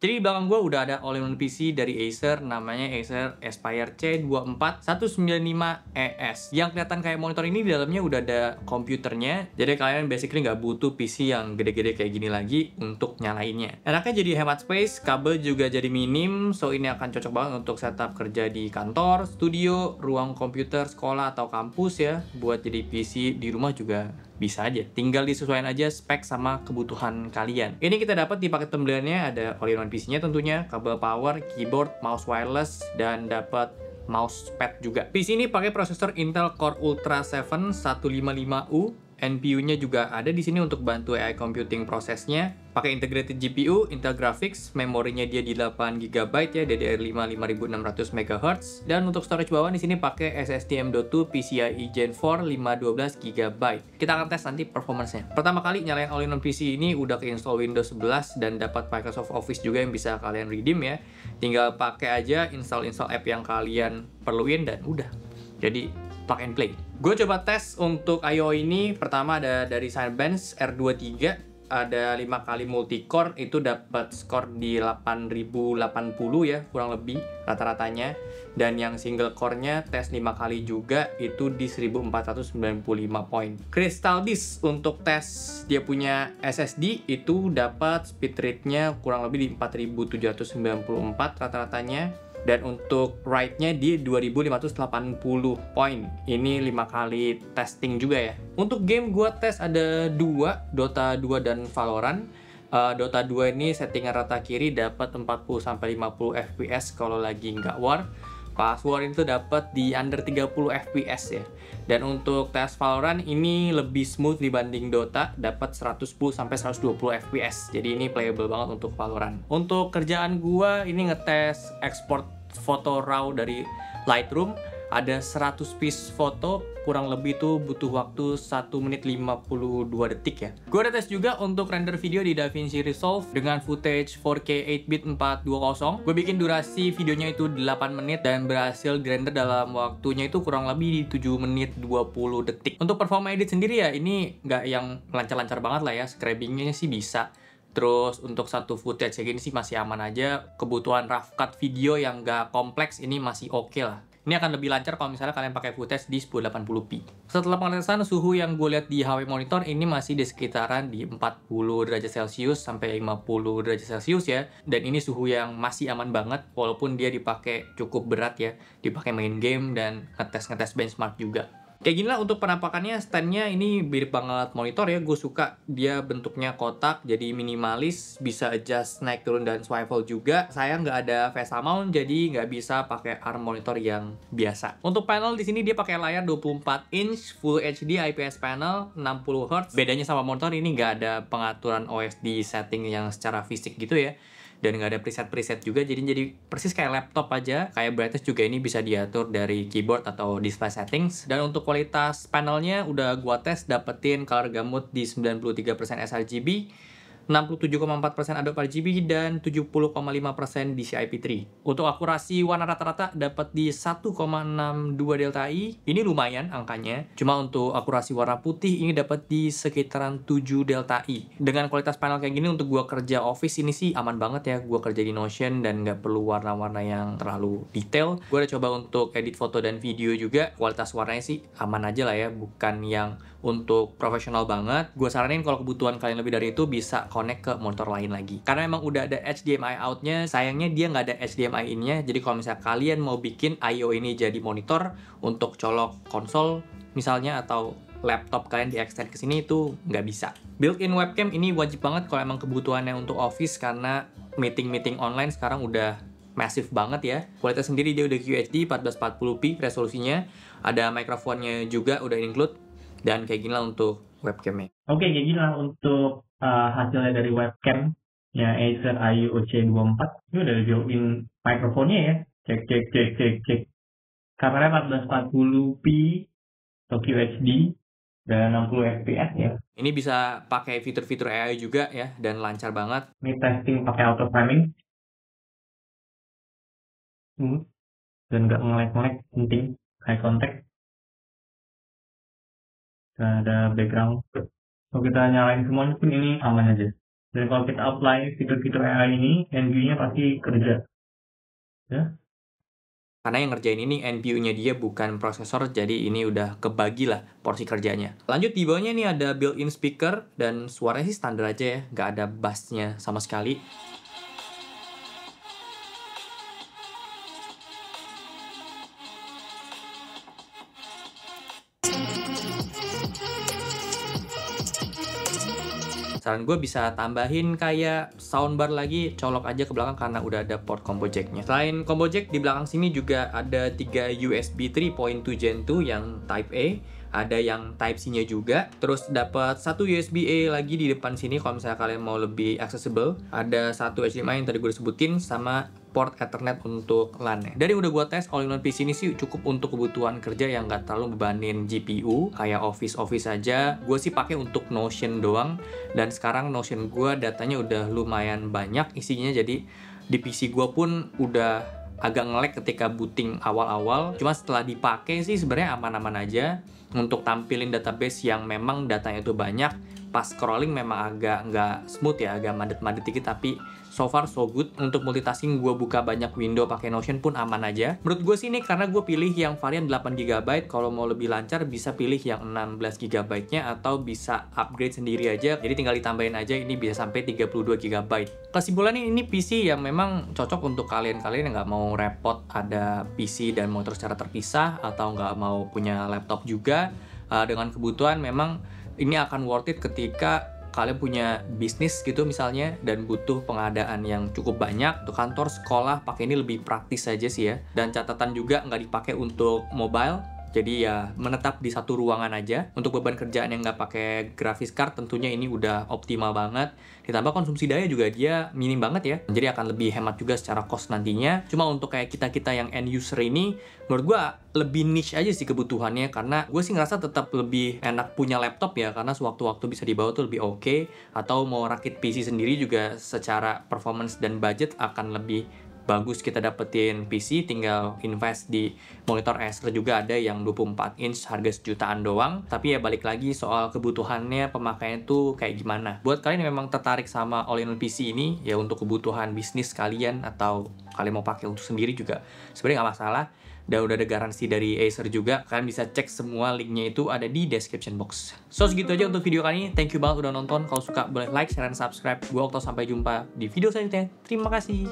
Jadi di belakang gue udah ada all-in-one PC dari Acer, namanya Acer Aspire C24195ES. Yang kelihatan kayak monitor ini di dalamnya udah ada komputernya, jadi kalian basically nggak butuh PC yang gede-gede kayak gini lagi untuk nyalainnya. Enaknya jadi hemat space, kabel juga jadi minim, so ini akan cocok banget untuk setup kerja di kantor, studio, ruang komputer, sekolah, atau kampus ya. Buat jadi PC di rumah juga bisa aja, tinggal disesuaikan aja spek sama kebutuhan kalian. Ini kita dapat di paket pembeliannya, ada all-in-one PC-nya tentunya, kabel power, keyboard, mouse wireless, dan dapat mousepad juga. PC ini pakai prosesor Intel Core Ultra 7 155U. NPU-nya juga ada di sini untuk bantu AI computing prosesnya. Pakai integrated GPU, Intel Graphics, memorinya dia di 8GB ya, DDR5 5600 MHz. Dan untuk storage bawaan di sini pakai SSD M.2 PCIe Gen 4 512GB. Kita akan tes nanti performance-nya. Pertama kali nyalain all-in-one PC ini udah keinstall Windows 11 dan dapat Microsoft Office juga yang bisa kalian redeem ya. Tinggal pakai aja install app yang kalian perluin dan udah. Jadi plug and play. Gue coba tes untuk I/O ini. Pertama ada dari Cinebench R23, ada 5 kali multi-core, itu dapat skor di 8080 ya, kurang lebih rata-ratanya. Dan yang single core-nya tes 5 kali juga, itu di 1495 poin. Crystal Disk untuk tes dia punya SSD itu dapat speed rate-nya kurang lebih di 4794 rata-ratanya. Dan untuk write-nya di 2580 poin. Ini 5 kali testing juga ya. Untuk game gua tes ada 2, Dota 2 dan Valorant. Dota 2 ini settingan rata kiri dapat 40-50 FPS kalau lagi nggak war. Pas war itu dapat di under 30 FPS ya. Dan untuk tes Valorant ini lebih smooth dibanding Dota, dapat 110-120 FPS. Jadi ini playable banget untuk Valorant. Untuk kerjaan gua ini ngetes export foto RAW dari Lightroom, ada 100 piece foto, kurang lebih tuh butuh waktu 1 menit 52 detik ya. Gue ada tes juga untuk render video di DaVinci Resolve dengan footage 4K 8-bit 420. Gue bikin durasi videonya itu 8 menit dan berhasil dirender dalam waktunya itu kurang lebih di 7 menit 20 detik. Untuk performa edit sendiri ya, ini nggak yang lancar-lancar banget lah ya, scrubbingnya sih bisa. Terus untuk satu footage kayak gini sih masih aman aja. Kebutuhan rough cut video yang nggak kompleks ini masih oke lah. Ini akan lebih lancar kalau misalnya kalian pakai footage di 1080p. Setelah pengetesan suhu yang gue lihat di HP monitor ini masih di sekitaran di 40 derajat Celcius sampai 50 derajat Celcius ya. Dan ini suhu yang masih aman banget walaupun dia dipakai cukup berat ya. Dipakai main game dan ngetes benchmark juga. Kayak gini lah untuk penampakannya, standnya ini mirip banget monitor ya, gue suka dia bentuknya kotak, jadi minimalis, bisa adjust naik turun dan swivel juga. Saya nggak ada VESA mount, jadi nggak bisa pakai ARM monitor yang biasa. Untuk panel di sini dia pakai layar 24 inch, Full HD IPS panel, 60 Hz. Bedanya sama monitor ini nggak ada pengaturan OS di setting yang secara fisik gitu ya. Dan nggak ada preset juga, jadi persis kayak laptop aja. Kayak brightness juga ini bisa diatur dari keyboard atau display settings. Dan untuk kualitas panelnya udah gua tes, dapetin color gamut di 93% sRGB, 67,4% Adobe RGB, dan 70,5% DCI-P3. Untuk akurasi warna rata-rata dapat di 1,62 delta I. Ini lumayan angkanya. Cuma untuk akurasi warna putih ini dapat di sekitaran 7 delta I. Dengan kualitas panel kayak gini untuk gua kerja office ini sih aman banget ya. Gua kerja di Notion dan nggak perlu warna-warna yang terlalu detail. Gua udah coba untuk edit foto dan video juga. Kualitas warnanya sih aman aja lah ya, bukan yang untuk profesional banget. Gue saranin kalau kebutuhan kalian lebih dari itu bisa connect ke monitor lain lagi. Karena emang udah ada HDMI out-nya, sayangnya dia nggak ada HDMI in-nya. Jadi kalau misalnya kalian mau bikin I/O ini jadi monitor untuk colok konsol misalnya atau laptop kalian di extend ke sini itu nggak bisa. Built-in webcam ini wajib banget kalau emang kebutuhannya untuk office, karena meeting online sekarang udah massive banget ya. Kualitas sendiri dia udah QHD 1440p resolusinya. Ada mikrofonnya juga udah include. Dan kayak gini lah untuk webcamnya. Oke, kayak gini lah untuk hasilnya dari webcam ya Acer AIO C24. Ini udah built-in mikrofonnya ya. Cek. Kameranya 1440p atau QHD dan 60 fps ya. Ini bisa pakai fitur-fitur AI juga ya, dan lancar banget. Ini testing pakai auto framing. Dan nggak nge-lag, penting. High contact. Ada background. Kalau kita nyalain semuanya pun ini aman aja. Dan kalau kita apply fitur-fitur AI ini, NPU-nya pasti kerja. Ya. Karena yang ngerjain ini NPU-nya dia bukan prosesor, jadi ini udah kebagi lah porsi kerjanya. Lanjut di bawahnya nih ada built-in speaker, dan suaranya sih standar aja ya, nggak ada bass-nya sama sekali. Saran gue bisa tambahin kayak soundbar lagi, colok aja ke belakang karena udah ada port combo jack-nya. Selain combo jack, di belakang sini juga ada 3 USB 3.2 Gen 2 yang Type A, ada yang Type C-nya juga. Terus dapat satu USB-A lagi di depan sini kalau misalnya kalian mau lebih accessible. Ada satu HDMI yang tadi gue sebutin, sama port Ethernet untuk LAN-nya. Dari udah gue tes, all-in-one PC ini sih cukup untuk kebutuhan kerja yang nggak terlalu bebanin GPU, kayak Office aja. Gue sih pakai untuk Notion doang, dan sekarang Notion gue datanya udah lumayan banyak isinya, jadi di PC gue pun udah agak nge-lag ketika booting awal-awal. Cuma setelah dipakai sih sebenarnya aman-aman aja. Untuk tampilin database yang memang datanya itu banyak, pas scrolling memang agak nggak smooth ya, agak madet-madet dikit, tapi so far so good. Untuk multitasking gue buka banyak window pakai Notion pun aman aja. Menurut gue sih ini karena gue pilih yang varian 8GB, kalau mau lebih lancar bisa pilih yang 16GB-nya atau bisa upgrade sendiri aja. Jadi tinggal ditambahin aja, ini bisa sampai 32GB. Kesimpulannya ini PC yang memang cocok untuk kalian-kalian yang nggak mau repot ada PC dan monitor secara terpisah, atau nggak mau punya laptop juga. Dengan kebutuhan memang ini akan worth it ketika kalian punya bisnis gitu misalnya dan butuh pengadaan yang cukup banyak. Untuk kantor, sekolah, pakai ini lebih praktis aja sih ya. Dan catatan juga nggak dipakai untuk mobile, jadi ya menetap di satu ruangan aja. Untuk beban kerjaan yang nggak pakai graphics card tentunya ini udah optimal banget. Ditambah konsumsi daya juga dia minim banget ya, jadi akan lebih hemat juga secara cost nantinya. Cuma untuk kayak kita-kita yang end user ini, menurut gue lebih niche aja sih kebutuhannya, karena gue sih ngerasa tetap lebih enak punya laptop ya, karena sewaktu-waktu bisa dibawa tuh lebih oke. Atau mau rakit PC sendiri juga secara performance dan budget akan lebih bagus kita dapetin PC, tinggal invest di monitor Acer juga ada yang 24 inch harga sejutaan doang. Tapi ya balik lagi soal kebutuhannya, pemakaiannya tuh kayak gimana. Buat kalian yang memang tertarik sama all-in-one PC ini, ya untuk kebutuhan bisnis kalian atau kalian mau pakai untuk sendiri juga sebenarnya nggak masalah. Dan udah ada garansi dari Acer juga. Kalian bisa cek semua linknya itu ada di description box. So segitu aja untuk video kali ini. Thank you banget udah nonton. Kalau suka boleh like, share, dan subscribe. Gue Okto, sampai jumpa di video selanjutnya. Terima kasih.